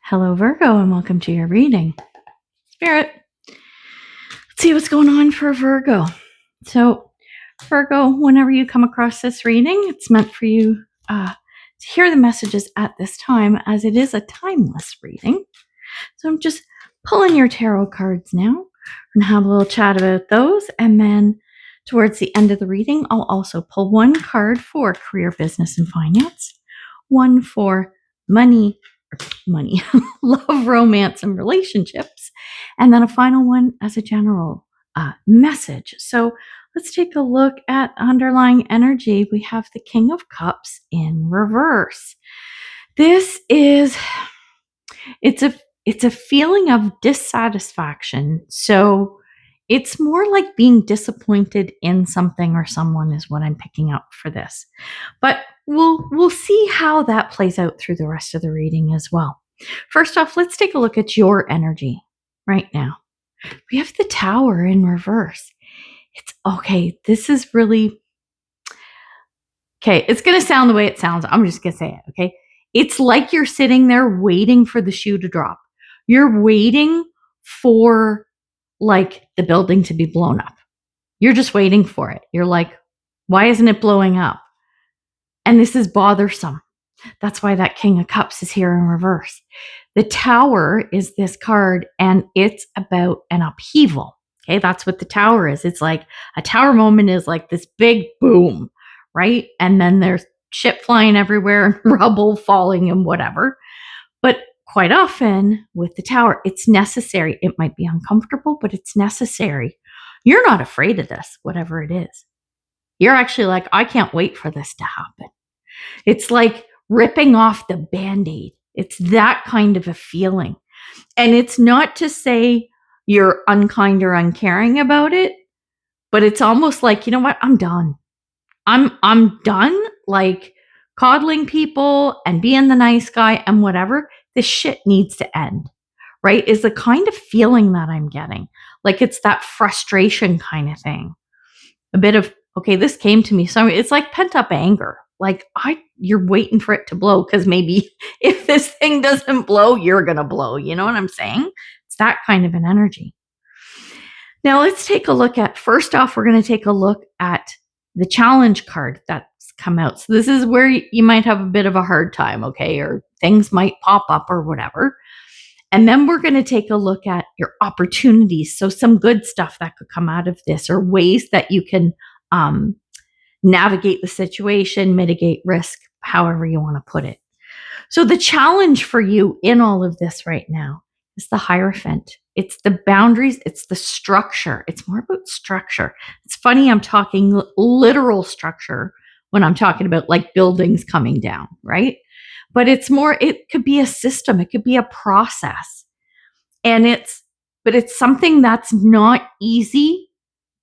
Hello, Virgo, and welcome to your reading. Spirit, let's see what's going on for Virgo. So, Virgo, whenever you come across this reading, it's meant for you to hear the messages at this time, as it is a timeless reading. So, I'm just pulling your tarot cards now. We're going to have a little chat about those, and then towards the end of the reading, I'll also pull one card for career, business, and finance, one for money, love, romance, and relationships, and then a final one as a general message. So let's take a look at underlying energy. We have the King of Cups in reverse. It's a feeling of dissatisfaction. So it's more like being disappointed in something or someone is what I'm picking up for this. But we'll see how that plays out through the rest of the reading as well. First off, let's take a look at your energy right now. We have the Tower in reverse. It's okay. This is really okay. It's going to sound the way it sounds. I'm just going to say it. Okay. It's like you're sitting there waiting for the shoe to drop. You're waiting for like the building to be blown up. You're just waiting for it. You're like, why isn't it blowing up? And this is bothersome. That's why that King of Cups is here in reverse. The Tower is this card, and it's about an upheaval. Okay, that's what the Tower is. It's like a tower moment is like this big boom, right? And then there's shit flying everywhere and rubble falling and whatever. But quite often with the Tower, it's necessary. It might be uncomfortable, but it's necessary. You're not afraid of this, whatever it is. You're actually like, I can't wait for this to happen. It's like ripping off the Band-Aid. It's that kind of a feeling. And it's not to say you're unkind or uncaring about it, but it's almost like, you know what? I'm done. I'm done like coddling people and being the nice guy and whatever. This shit needs to end. Right? Is the kind of feeling that I'm getting. Like it's that frustration kind of thing. A bit of, okay, this came to me. So it's like pent up anger. Like you're waiting for it to blow because maybe if this thing doesn't blow, you're going to blow. You know what I'm saying? It's that kind of an energy. Now let's take a look at, first off, we're going to take a look at the challenge card that's come out. So this is where you might have a bit of a hard time, okay? Or things might pop up or whatever. And then we're going to take a look at your opportunities. So some good stuff that could come out of this, or ways that you can navigate the situation, mitigate risk, however you want to put it. So the challenge for you in all of this right now is the Hierophant. It's the boundaries. It's the structure. It's more about structure. It's funny, I'm talking literal structure when I'm talking about like buildings coming down, right? But it's more, it could be a system. It could be a process. And it's something that's not easy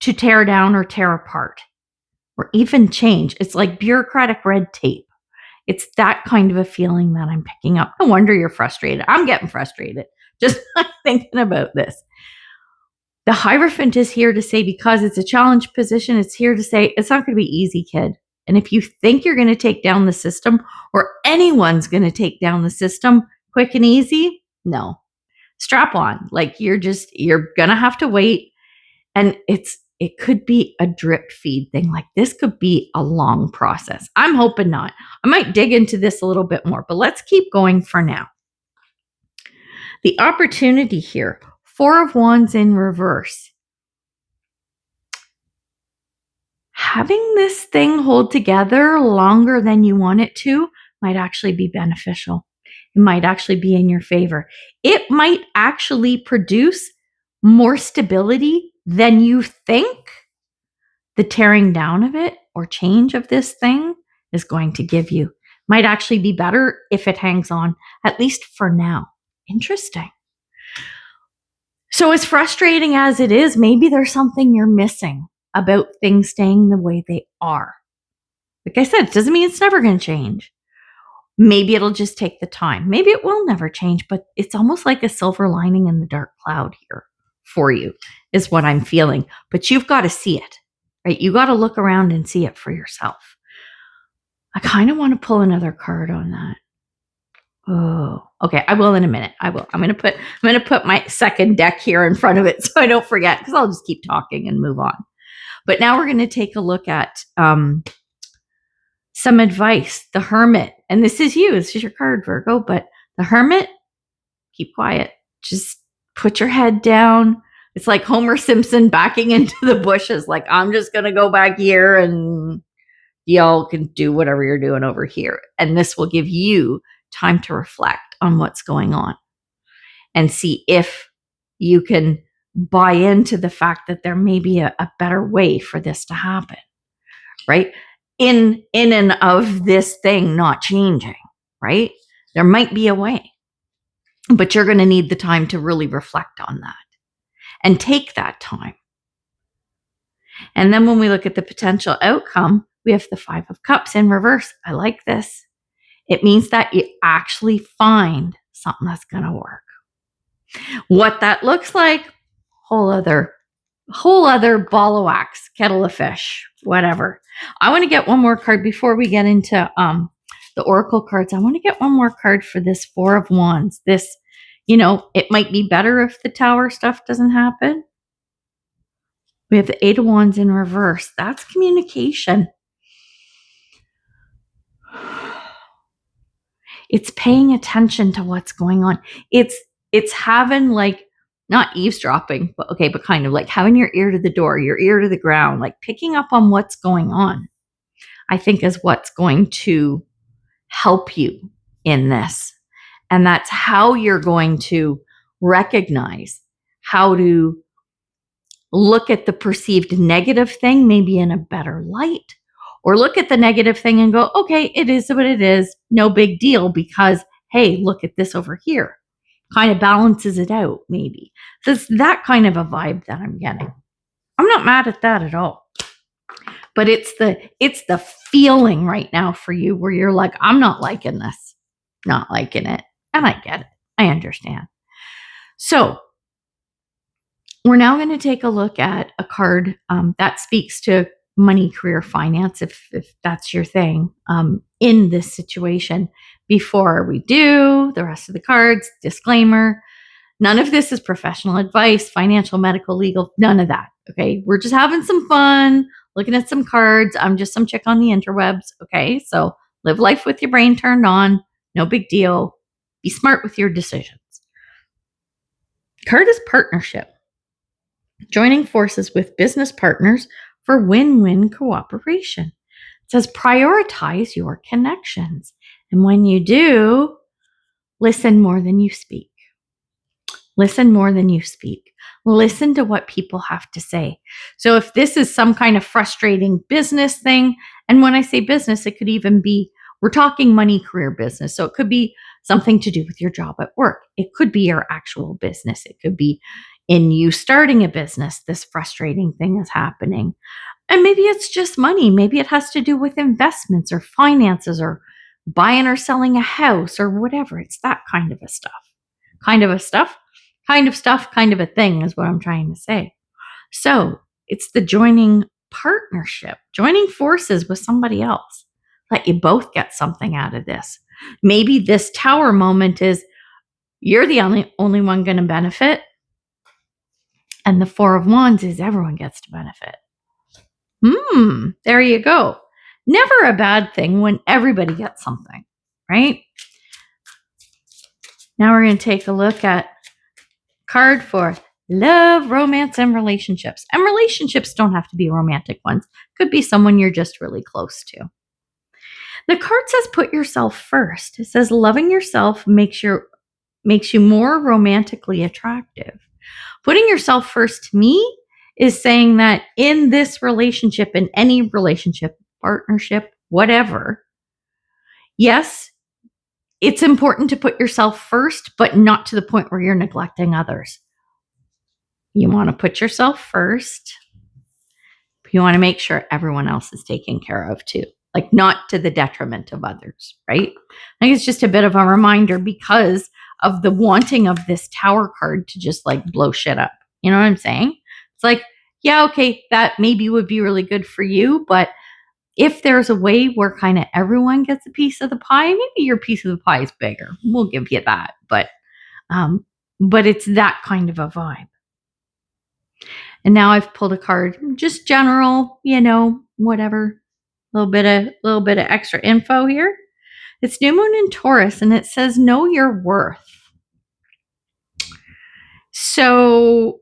to tear down or tear apart or even change. It's like bureaucratic red tape. It's that kind of a feeling that I'm picking up. No wonder you're frustrated. I'm getting frustrated just thinking about this. The Hierophant is here to say, because it's a challenge position, it's here to say, it's not going to be easy, kid. And if you think you're going to take down the system, or anyone's going to take down the system quick and easy, no. Strap on. Like you're going to have to wait. And it could be a drip feed thing. Like this could be a long process. I'm hoping not. I might dig into this a little bit more, but let's keep going for now. The opportunity here, 4 of Wands in reverse. Having this thing hold together longer than you want it to might actually be beneficial. It might actually be in your favor. It might actually produce more stability than you think the tearing down of it or change of this thing is going to give you. Might actually be better if it hangs on, at least for now. Interesting. So as frustrating as it is, maybe there's something you're missing about things staying the way they are. Like I said, it doesn't mean it's never going to change. Maybe it'll just take the time. Maybe it will never change, but it's almost like a silver lining in the dark cloud here for you is what I'm feeling. But you've got to see it, right? You got to look around and see it for yourself. I kind of want to pull another card on that. Oh, okay. I will in a minute. I will. I'm gonna put my second deck here in front of it so I don't forget, because I'll just keep talking and move on. But now we're gonna take a look at some advice. The Hermit, and this is you. This is your card, Virgo. But the Hermit, keep quiet. Just put your head down. It's like Homer Simpson backing into the bushes. Like, I'm just gonna go back here, and y'all can do whatever you're doing over here. And this will give you time to reflect on what's going on and see if you can buy into the fact that there may be a better way for this to happen, right? In and of this thing not changing, right? There might be a way, but you're going to need the time to really reflect on that and take that time. And then when we look at the potential outcome, we have the 5 of Cups in reverse. I like this. It means that you actually find something that's going to work. What that looks like, whole other ball of wax, kettle of fish, whatever. I want to get one more card before we get into the oracle cards. I want to get one more card for this 4 of Wands. This, it might be better if the Tower stuff doesn't happen. We have the 8 of Wands in reverse. That's communication. It's paying attention to what's going on. It's having, like, not eavesdropping, but kind of like having your ear to the door, your ear to the ground, like picking up on what's going on, I think is what's going to help you in this. And that's how you're going to recognize how to look at the perceived negative thing maybe in a better light, or look at the negative thing and go, okay, it is what it is. No big deal, because, hey, look at this over here. Kind of balances it out, maybe. So it's that kind of a vibe that I'm getting. I'm not mad at that at all. But it's the feeling right now for you where you're like, I'm not liking this. Not liking it. And I get it. I understand. So we're now going to take a look at a card that speaks to money, career, finance, if that's your thing, in this situation. Before we do the rest of the cards, disclaimer, none of this is professional advice, financial, medical, legal, none of that. Okay. We're just having some fun, looking at some cards. I'm just some chick on the interwebs. Okay. So live life with your brain turned on. No big deal. Be smart with your decisions. Card is partnership. Joining forces with business partners for win-win cooperation. It says prioritize your connections. And when you do, listen more than you speak. Listen more than you speak. Listen to what people have to say. So if this is some kind of frustrating business thing, and when I say business, it could even be, we're talking money, career, business. So it could be something to do with your job at work. It could be your actual business. It could be in you starting a business, this frustrating thing is happening. And maybe it's just money. Maybe it has to do with investments or finances or buying or selling a house or whatever. It's that kind of a stuff. Kind of a stuff. Kind of stuff, kind of a thing is what I'm trying to say. So it's the joining partnership, joining forces with somebody else. Let you both get something out of this. Maybe this Tower moment is you're the only one going to benefit. And the 4 of Wands is everyone gets to benefit. There you go. Never a bad thing when everybody gets something, right? Now we're going to take a look at card for love, romance, and relationships. And relationships don't have to be romantic ones. Could be someone you're just really close to. The card says put yourself first. It says loving yourself makes you more romantically attractive. Putting yourself first to me is saying that in this relationship, in any relationship, partnership, whatever, yes, it's important to put yourself first, but not to the point where you're neglecting others. You want to put yourself first. You want to make sure everyone else is taken care of too, like not to the detriment of others, right? I think it's just a bit of a reminder because of the wanting of this Tower card to just like blow shit up. You know what I'm saying? It's like, yeah, okay, that maybe would be really good for you, but if there's a way where kind of everyone gets a piece of the pie, maybe your piece of the pie is bigger. We'll give you that. But it's that kind of a vibe. And now I've pulled a card, just general, whatever, little bit of extra info here. It's new moon in Taurus, and it says know your worth. So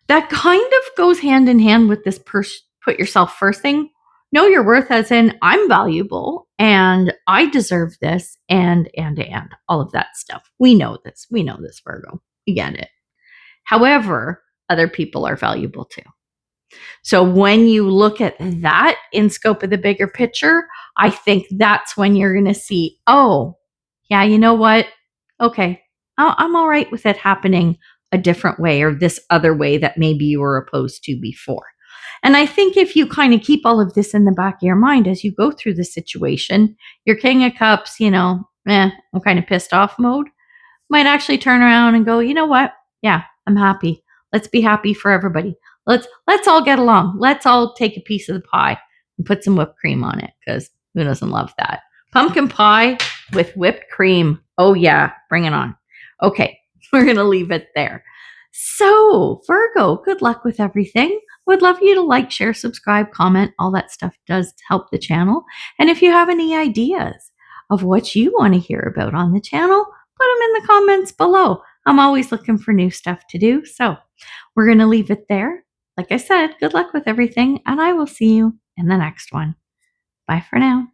that kind of goes hand in hand with this put yourself first thing. Know your worth as in I'm valuable and I deserve this and all of that stuff. We know this, Virgo. We get it. However, other people are valuable too. So when you look at that in scope of the bigger picture, I think that's when you're going to see, oh, yeah, you know what? Okay, I'm all right with it happening a different way or this other way that maybe you were opposed to before. And I think if you kind of keep all of this in the back of your mind as you go through the situation, your King of Cups, I'm kind of pissed off mode, might actually turn around and go, you know what? Yeah, I'm happy. Let's be happy for everybody. Let's all get along. Let's all take a piece of the pie and put some whipped cream on it, because who doesn't love that? Pumpkin pie with whipped cream. Oh yeah, bring it on. Okay, we're going to leave it there. So, Virgo, good luck with everything. Would love you to like, share, subscribe, comment. All that stuff does help the channel. And if you have any ideas of what you want to hear about on the channel, put them in the comments below. I'm always looking for new stuff to do. So we're going to leave it there. Like I said, good luck with everything, and I will see you in the next one. Bye for now.